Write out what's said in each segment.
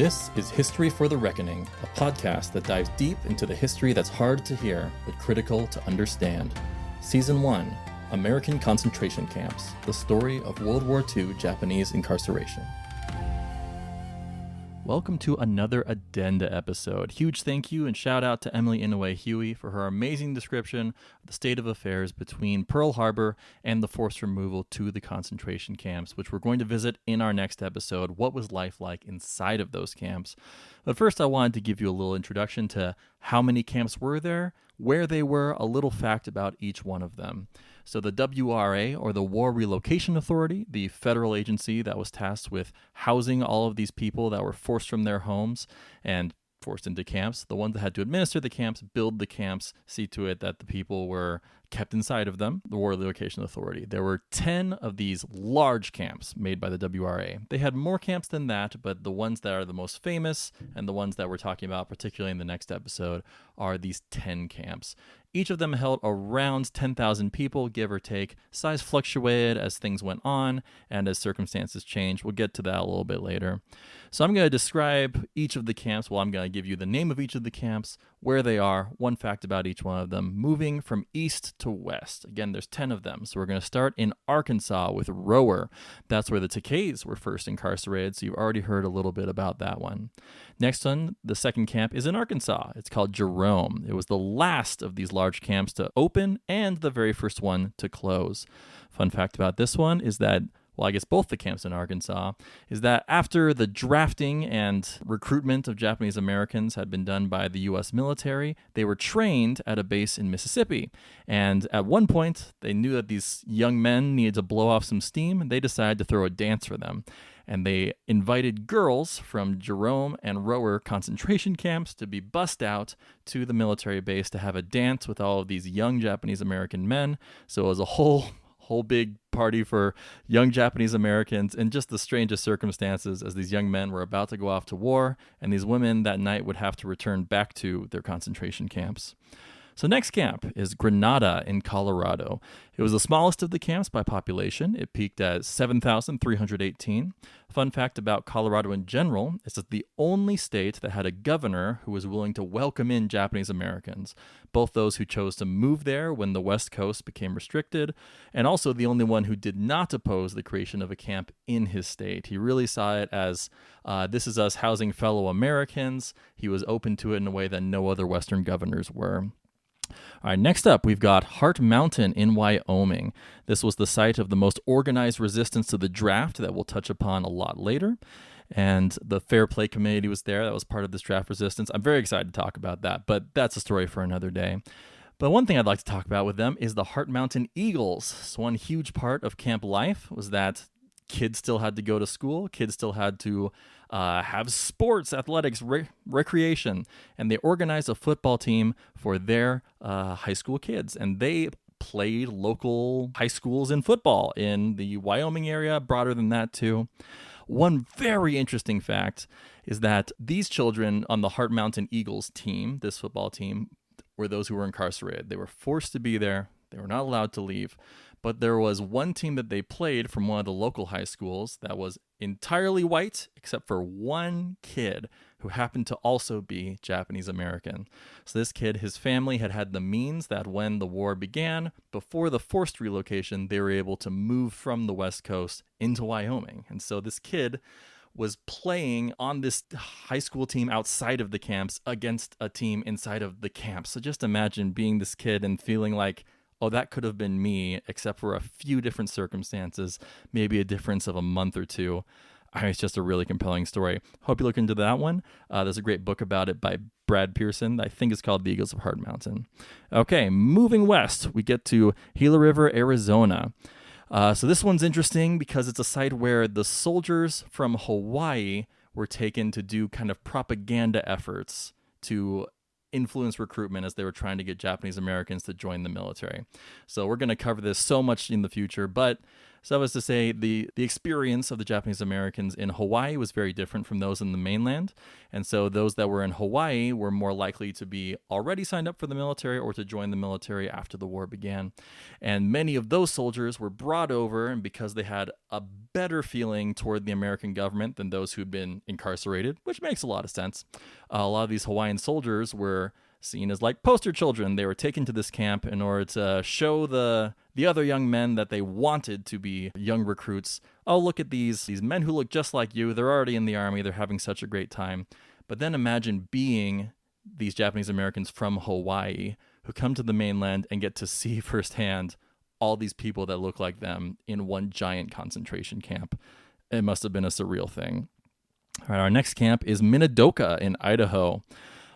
This is History for the Reckoning, a podcast that dives deep into the history that's hard to hear, but critical to understand. Season 1, American Concentration Camps, the story of World War II Japanese incarceration. Welcome to another Addenda episode. Huge thank you and shout out to Emily Inouye Huey for her amazing description of the state of affairs between Pearl Harbor and the forced removal to the concentration camps, which we're going to visit in our next episode. What was life like inside of those camps? But first, I wanted to give you a little introduction to how many camps were there, where they were, a little fact about each one of them. So the WRA, or the War Relocation Authority, the federal agency that was tasked with housing all of these people that were forced from their homes and forced into camps, the ones that had to administer the camps, build the camps, see to it that the people were kept inside of them, the War Relocation Authority. There were 10 of these large camps made by the WRA. They had more camps than that, but the ones that are the most famous and the ones that we're talking about, particularly in the next episode, are these 10 camps. Each of them held around 10,000 people, give or take. Size fluctuated as things went on and as circumstances changed. We'll get to that a little bit later. So I'm going to describe each of the camps. Well, I'm going to give you the name of each of the camps, where they are, one fact about each one of them, moving from east to west. Again, there's 10 of them. So we're going to start in Arkansas with Rower. That's where the Takei's were first incarcerated, so you've already heard a little bit about that one. Next one, the second camp is in Arkansas. It's called Jerome. It was the last of these large camps to open and the very first one to close. Fun fact about this one is that, well, I guess both the camps in Arkansas, is that after the drafting and recruitment of Japanese Americans had been done by the U.S. military, they were trained at a base in Mississippi. And at one point, they knew that these young men needed to blow off some steam, and they decided to throw a dance for them. And they invited girls from Jerome and Rower concentration camps to be bussed out to the military base to have a dance with all of these young Japanese American men. So it was a whole big party for young Japanese Americans in just the strangest circumstances, as these young men were about to go off to war, and these women that night would have to return back to their concentration camps. So next camp is Grenada in Colorado. It was the smallest of the camps by population. It peaked at 7,318. Fun fact about Colorado in general is that the only state that had a governor who was willing to welcome in Japanese Americans, both those who chose to move there when the West Coast became restricted, and also the only one who did not oppose the creation of a camp in his state. He really saw it as, this is us housing fellow Americans. He was open to it in a way that no other Western governors were. All right, next up, we've got Heart Mountain in Wyoming. This was the site of the most organized resistance to the draft that we'll touch upon a lot later. And the Fair Play Committee was there. That was part of this draft resistance. I'm very excited to talk about that, but that's a story for another day. But one thing I'd like to talk about with them is the Heart Mountain Eagles. So one huge part of camp life was that kids still had to go to school. Kids still had to have sports, athletics, recreation. And they organized a football team for their high school kids. And they played local high schools in football in the Wyoming area, broader than that too. One very interesting fact is that these children on the Heart Mountain Eagles team, this football team, were those who were incarcerated. They were forced to be there. They were not allowed to leave. But there was one team that they played from one of the local high schools that was entirely white, except for one kid who happened to also be Japanese American. So this kid, his family had had the means that when the war began, before the forced relocation, they were able to move from the West Coast into Wyoming. And so this kid was playing on this high school team outside of the camps against a team inside of the camps. So just imagine being this kid and feeling like, oh, that could have been me, except for a few different circumstances, maybe a difference of a month or two. It's just a really compelling story. Hope you look into that one. There's a great book about it by Brad Pearson. I think it's called The Eagles of Heart Mountain. Okay, moving west, we get to Gila River, Arizona. So this one's interesting because it's a site where the soldiers from Hawaii were taken to do kind of propaganda efforts to influence recruitment as they were trying to get Japanese Americans to join the military. So we're going to cover this so much in the future, but So that was to say, the experience of the Japanese Americans in Hawaii was very different from those in the mainland. And so those that were in Hawaii were more likely to be already signed up for the military or to join the military after the war began. And many of those soldiers were brought over, and because they had a better feeling toward the American government than those who'd been incarcerated, which makes a lot of sense. A lot of these Hawaiian soldiers were seen as like poster children. They were taken to this camp in order to show the other young men that they wanted to be young recruits. Oh, look at these men who look just like you. They're already in the army. They're having such a great time. But then imagine being these Japanese Americans from Hawaii who come to the mainland and get to see firsthand all these people that look like them in one giant concentration camp. It must have been a surreal thing. All right, our next camp is Minidoka in Idaho.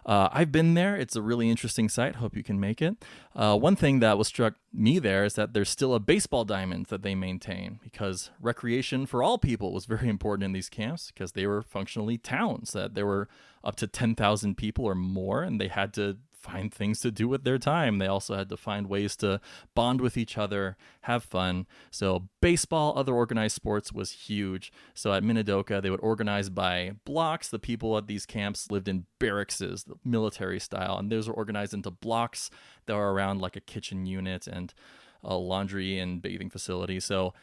I've been there. It's a really interesting site. Hope you can make it. One thing that was struck me there is that there's still a baseball diamond that they maintain, because recreation for all people was very important in these camps, because they were functionally towns, that there were up to 10,000 people or more, and they had to find things to do with their time. They also had to find ways to bond with each other, have fun. So baseball, other organized sports was huge. So at Minidoka, they would organize by blocks. The people at these camps lived in barracks, the military style, and those were organized into blocks that were around like a kitchen unit and a laundry and bathing facility. So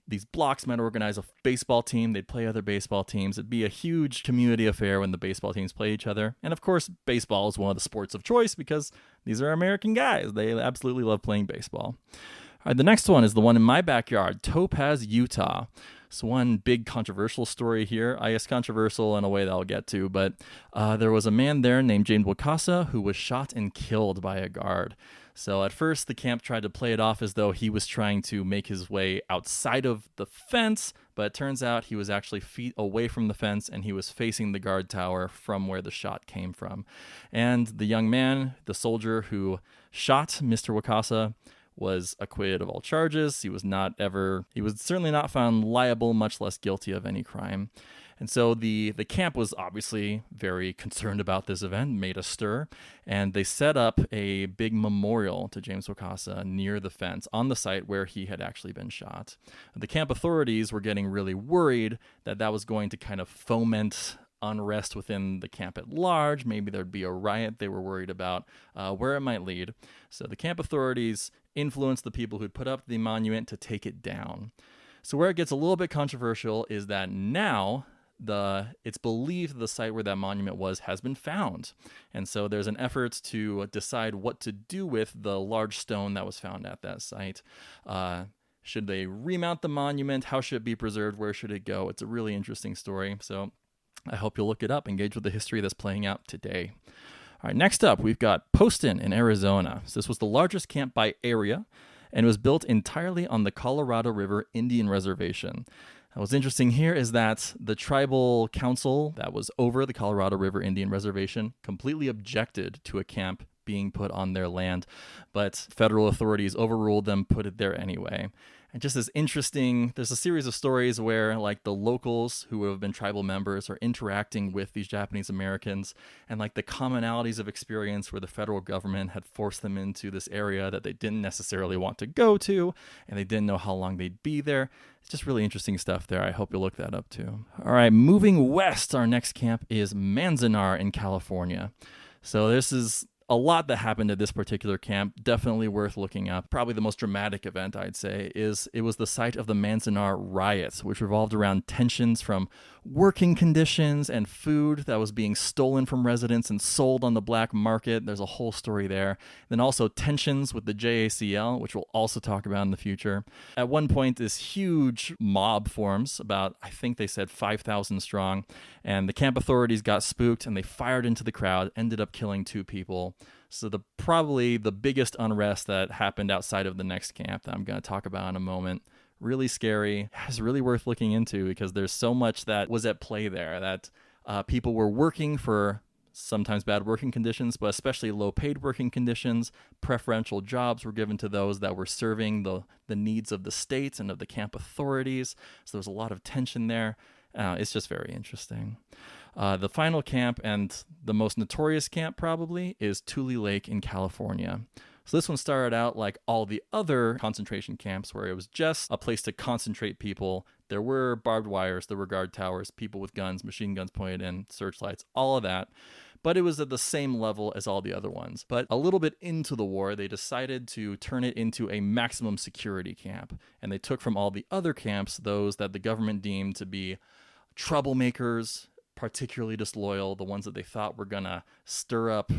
these blocks might organize a baseball team. They'd play other baseball teams. It'd be a huge community affair when the baseball teams play each other. And of course, baseball is one of the sports of choice because these are American guys. They absolutely love playing baseball. All right, the next one is the one in my backyard, Topaz, Utah. So one big controversial story here. I guess controversial in a way that I'll get to, but there was a man there named James Wakasa who was shot and killed by a guard. So at first, the camp tried to play it off as though he was trying to make his way outside of the fence, but it turns out he was actually feet away from the fence, and he was facing the guard tower from where the shot came from. And the young man, the soldier who shot Mr. Wakasa, was acquitted of all charges. He was certainly not found liable, much less guilty of any crime. And so the camp was obviously very concerned about this event, made a stir, and they set up a big memorial to James Wakasa near the fence on the site where he had actually been shot. The camp authorities were getting really worried that that was going to kind of foment unrest within the camp at large. Maybe there'd be a riot. They were worried about where it might lead. So the camp authorities influenced the people who'd put up the monument to take it down. So where it gets a little bit controversial is that now it's believed the site where that monument was has been found. And so there's an effort to decide what to do with the large stone that was found at that site. Should they remount the monument? How should it be preserved? Where should it go? It's a really interesting story. So I hope you'll look it up, engage with the history that's playing out today. All right, next up, we've got Poston in Arizona. So this was the largest camp by area, and it was built entirely on the Colorado River Indian Reservation. What's interesting here is that the tribal council that was over the Colorado River Indian Reservation completely objected to a camp being put on their land, but federal authorities overruled them, put it there anyway. And just as interesting, there's a series of stories where like the locals who have been tribal members are interacting with these Japanese Americans, and like the commonalities of experience where the federal government had forced them into this area that they didn't necessarily want to go to, and they didn't know how long they'd be there. It's just really interesting stuff there. I hope you'll look that up too. All right, moving west, our next camp is Manzanar in California. So this is a lot that happened at this particular camp, definitely worth looking up. Probably the most dramatic event, I'd say, is it was the site of the Manzanar riots, which revolved around tensions from working conditions and food that was being stolen from residents and sold on the black market. There's a whole story there. Then also tensions with the JACL, which we'll also talk about in the future. At one point, this huge mob forms, about, I think they said 5,000 strong, and the camp authorities got spooked and they fired into the crowd, ended up killing 2 people. So probably the biggest unrest that happened outside of the next camp that I'm going to talk about in a moment. Really scary. It's really worth looking into because there's so much that was at play there, that people were working for sometimes bad working conditions, but especially low-paid working conditions. Preferential jobs were given to those that were serving the needs of the state and of the camp authorities. So there's a lot of tension there. It's just very interesting. The final camp, and the most notorious camp probably, is Tule Lake in California. So this one started out like all the other concentration camps, where it was just a place to concentrate people. There were barbed wires, there were guard towers, people with guns, machine guns pointed in, searchlights, all of that. But it was at the same level as all the other ones. But a little bit into the war, they decided to turn it into a maximum security camp. And they took from all the other camps those that the government deemed to be troublemakers, particularly disloyal, the ones that they thought were going to stir up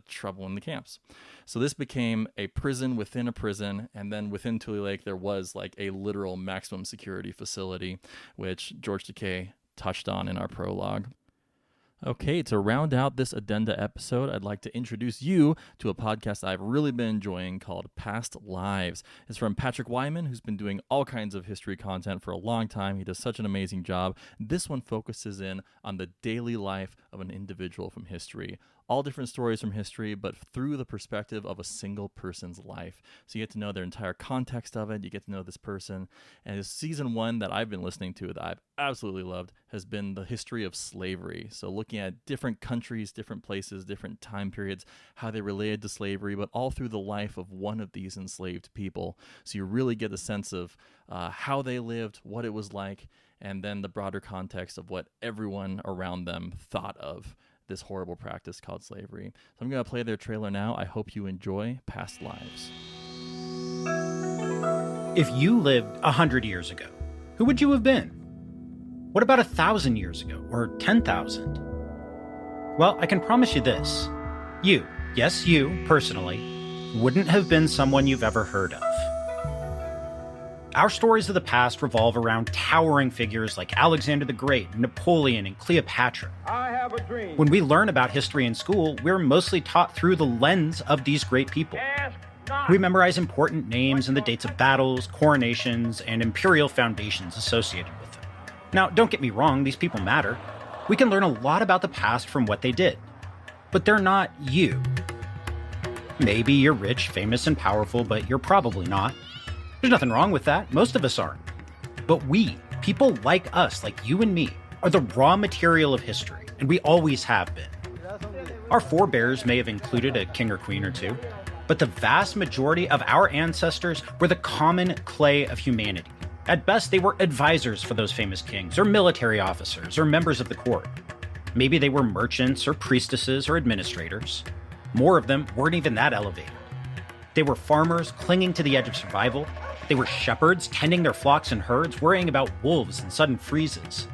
trouble in the camps. So this became a prison within a prison, and then within Tule Lake there was like a literal maximum security facility, which George Takei touched on in our prologue. Okay, to round out this Addenda episode, I'd like to introduce you to a podcast I've really been enjoying called Past Lives. It's from Patrick Wyman, who's been doing all kinds of history content for a long time. He does such an amazing job. This one focuses in on the daily life of an individual from history. All different stories from history, but through the perspective of a single person's life. So you get to know their entire context of it. You get to know this person. And season 1 that I've been listening to that I've absolutely loved has been the history of slavery. So looking at different countries, different places, different time periods, how they related to slavery, but all through the life of one of these enslaved people. So you really get a sense of how they lived, what it was like, and then the broader context of what everyone around them thought of this horrible practice called slavery. So I'm going to play their trailer now. I hope you enjoy Past Lives. If you lived 100 years ago, who would you have been? What about 1,000 years ago, or 10,000? Well, I can promise you this. You, yes, you, personally, wouldn't have been someone you've ever heard of. Our stories of the past revolve around towering figures like Alexander the Great, Napoleon, and Cleopatra. I have a dream. When we learn about history in school, we're mostly taught through the lens of these great people. We memorize important names and the dates of battles, coronations, and imperial foundations associated with them. Now, don't get me wrong, these people matter. We can learn a lot about the past from what they did. But they're not you. Maybe you're rich, famous, and powerful, but you're probably not. There's nothing wrong with that. Most of us aren't. But we, people like us, like you and me, are the raw material of history, and we always have been. Our forebears may have included a king or queen or two, but the vast majority of our ancestors were the common clay of humanity. At best, they were advisors for those famous kings, or military officers, or members of the court. Maybe they were merchants, or priestesses, or administrators. More of them weren't even that elevated. They were farmers clinging to the edge of survival. They were shepherds tending their flocks and herds, worrying about wolves and sudden freezes.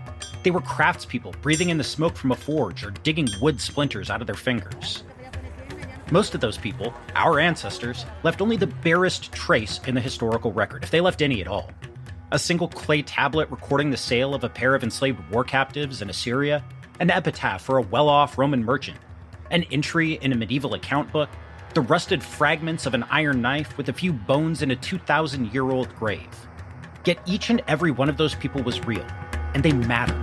They were craftspeople breathing in the smoke from a forge or digging wood splinters out of their fingers. Most of those people, our ancestors, left only the barest trace in the historical record, if they left any at all. A single clay tablet recording the sale of a pair of enslaved war captives in Assyria, an epitaph for a well-off Roman merchant, an entry in a medieval account book, the rusted fragments of an iron knife with a few bones in a 2,000-year-old grave. Yet each and every one of those people was real, and they mattered.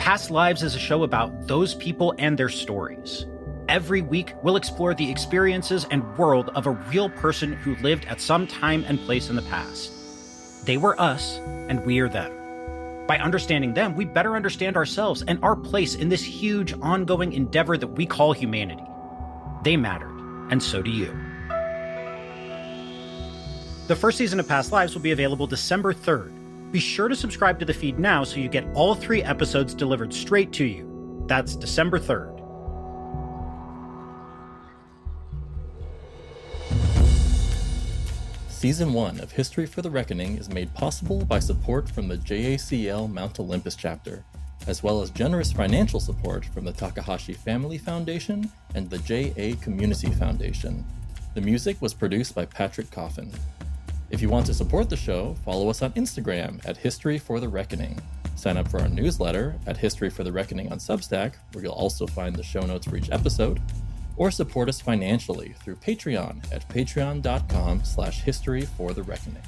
Past Lives is a show about those people and their stories. Every week, we'll explore the experiences and world of a real person who lived at some time and place in the past. They were us, and we are them. By understanding them, we better understand ourselves and our place in this huge, ongoing endeavor that we call humanity. They mattered, and so do you. The first season of Past Lives will be available December 3rd. Be sure to subscribe to the feed now so you get all 3 episodes delivered straight to you. That's December 3rd. Season 1 of History for the Reckoning is made possible by support from the JACL Mount Olympus chapter, as well as generous financial support from the Takahashi Family Foundation and the JA Community Foundation. The music was produced by Patrick Coffin. If you want to support the show, follow us on Instagram at History for the Reckoning. Sign up for our newsletter at History for the Reckoning on Substack, where you'll also find the show notes for each episode, or support us financially through Patreon at patreon.com/historyforthereckoning.